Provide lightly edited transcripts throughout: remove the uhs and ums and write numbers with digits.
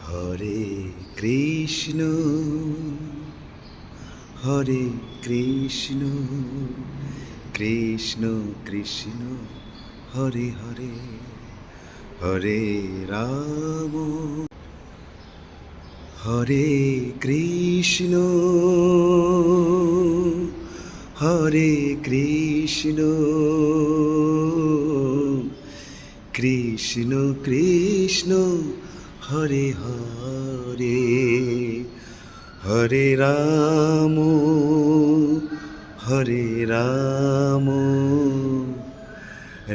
Hare Krishna Hare Krishna Krishna Krishna Hare Hare Hare Ram Hare Krishna Hare Krishna Krishna Krishna Hare Hare Hare Ram Hare Ram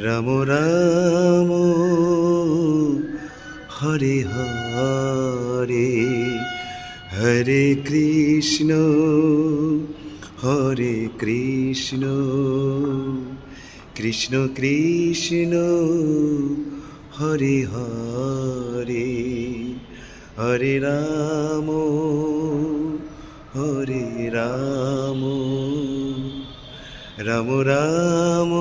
Ram Ram Hare Hare Hare Krishna Hare Krishna Krishna Krishna Hare Hare Hare Ram Hare Ram Ram Ram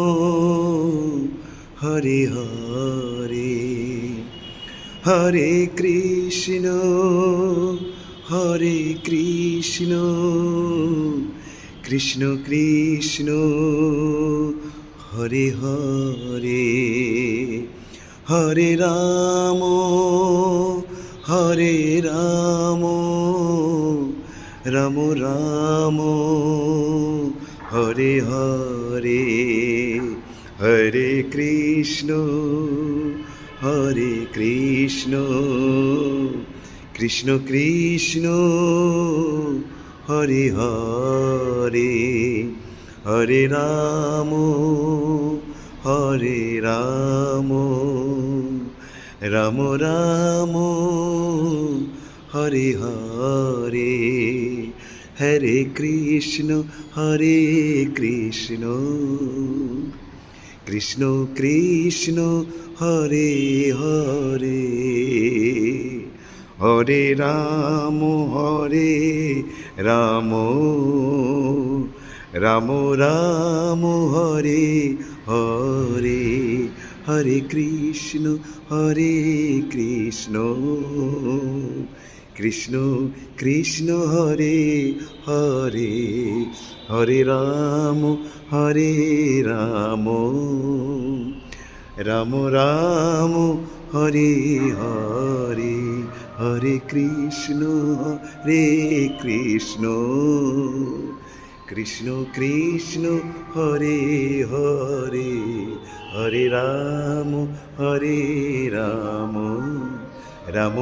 Hare Hare Hare Krishna Hare Krishna Krishna Krishna Hare Hare Hare Ram Hare Ram Ram Ram Hare Hare Hare Krishna Hare Krishna Krishna Krishna Hare Hare Hare Ram Hare Ram Ram Ram Hare Hare Hare Krishna Hare Krishna Krishna Krishna Hare Hare Hare Ram Ram Ram Ram Hare Hare Hare Krishna Krishna Krishna Hare Hare Hare Ram Ram Ram Ram Hare Hare Hare Krishna Krishna Krishna Krishna Hare Hare Hare Ram Ram Ram Ram